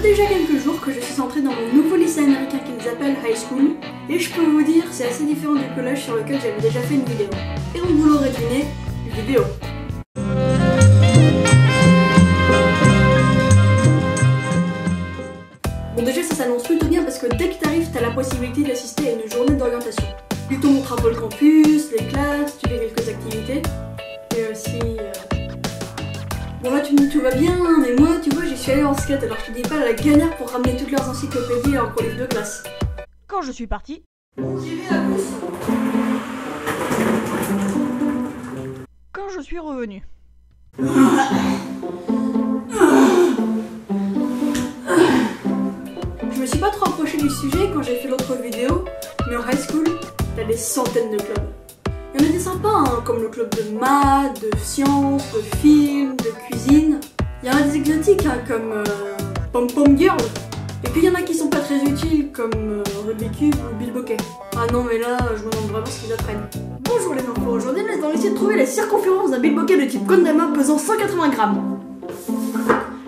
déjà quelques jours que je suis entrée dans mon nouveau lycée américain qu'ils appellent High School, et je peux vous dire c'est assez différent du collège sur lequel j'avais déjà fait une vidéo. Et donc vous l'aurez deviné, vidéo. Bon déjà ça s'annonce plutôt bien parce que dès que t'arrives t'as la possibilité d'assister à une journée d'orientation. Ils te montrent un peu le campus, les classes, tu fais quelques activités, et aussi... Bon là tu me dis tout va bien, mais moi tu vois j'y suis allée en skate alors je te dis pas la galère pour ramener toutes leurs encyclopédies en livre de classe. Quand je suis parti, J'y vais à plus. quand je suis revenu. Je me suis pas trop approchée du sujet quand j'ai fait l'autre vidéo, mais en high school, t'as des centaines de clubs. Il y en a des sympas, hein, comme le club de maths, de sciences, de films, de cuisine. Il y en a des exotiques, hein, comme Pom Pom Girl. Et puis il y en a qui sont pas très utiles, comme Rubik's Cube ou Bill Bokeh. Ah non, mais là, je me demande vraiment ce qu'ils apprennent. Bonjour les enfants, aujourd'hui nous allons essayer de trouver la circonférence d'un Bill Bokeh de type Kondama pesant 180 grammes.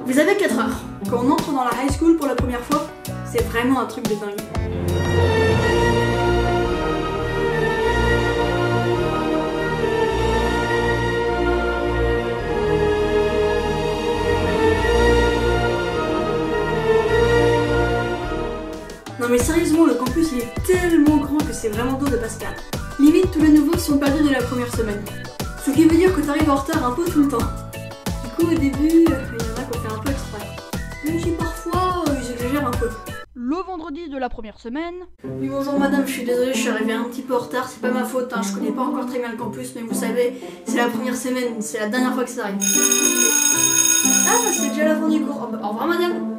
Vous avez 4 heures. Quand on entre dans la high school pour la première fois, c'est vraiment un truc de dingue. Non mais sérieusement, le campus il est tellement grand que c'est vraiment dur de pas se perdre. Limite, tous les nouveaux sont perdus dès la première semaine. Ce qui veut dire que t'arrives en retard un peu tout le temps. Du coup, au début, il y en a qui ont fait un peu exprès. Même si parfois, ils exagèrent un peu. Le vendredi de la première semaine, Oui, bonjour madame, je suis désolée, je suis arrivée un petit peu en retard, c'est pas ma faute, hein, je connais pas encore très bien le campus, mais vous savez, c'est la première semaine, c'est la dernière fois que ça arrive. Ah, c'est déjà la fin du cours. Au revoir madame.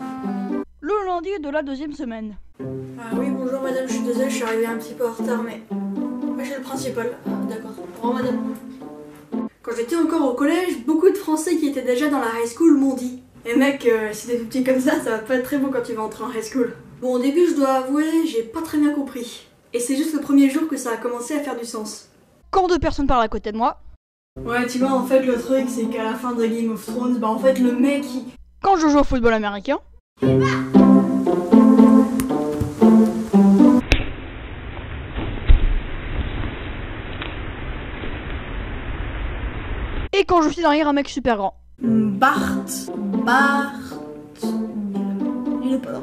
le lundi de la deuxième semaine. Ah oui, bonjour madame, je suis désolée, je suis arrivée un petit peu en retard, mais moi j'ai le principal. Ah, d'accord. Au revoir madame. Quand j'étais encore au collège, beaucoup de Français qui étaient déjà dans la high school m'ont dit eh mec, si t'es tout petit comme ça va pas être très beau quand tu vas entrer en high school. Bon, au début, je dois avouer, j'ai pas très bien compris. Et c'est juste le premier jour que ça a commencé à faire du sens. Quand deux personnes parlent à côté de moi, Ouais, tu vois, en fait, le truc, c'est qu'à la fin de Game of Thrones, bah en fait, le mec, quand je joue au football américain, et quand je suis derrière un mec super grand. Bart... Il est pas là.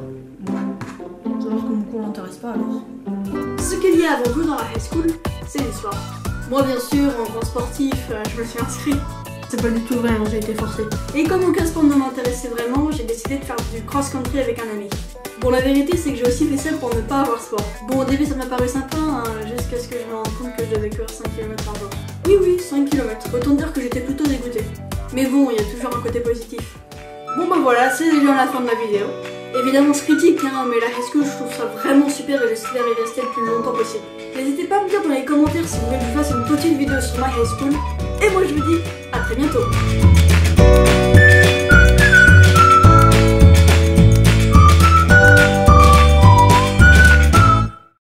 Savoir que mon cours l'intéresse pas alors. Ce qu'il y a avant tout dans la high school, c'est l'histoire. Moi bien sûr, en grand sportif, je me suis inscrit. C'est pas du tout vrai, hein, j'ai été forcée. Et comme mon sport ne m'intéressait vraiment, j'ai décidé de faire du cross-country avec un ami. Bon, la vérité c'est que j'ai aussi fait ça pour ne pas avoir sport. Bon, au début ça m'a paru sympa, hein, jusqu'à ce que je me rende compte que je devais courir 5 km par jour. Oui, 5 km. Autant dire que j'étais plutôt dégoûtée. Mais bon, il y a toujours un côté positif. Bon bah voilà, c'est déjà la fin de la vidéo. Évidemment je critique, hein, mais la high school je trouve ça vraiment super et j'espère y rester le plus longtemps possible. N'hésitez pas à me dire dans les commentaires si vous voulez que je fasse une petite vidéo sur ma high school. Et moi je vous dis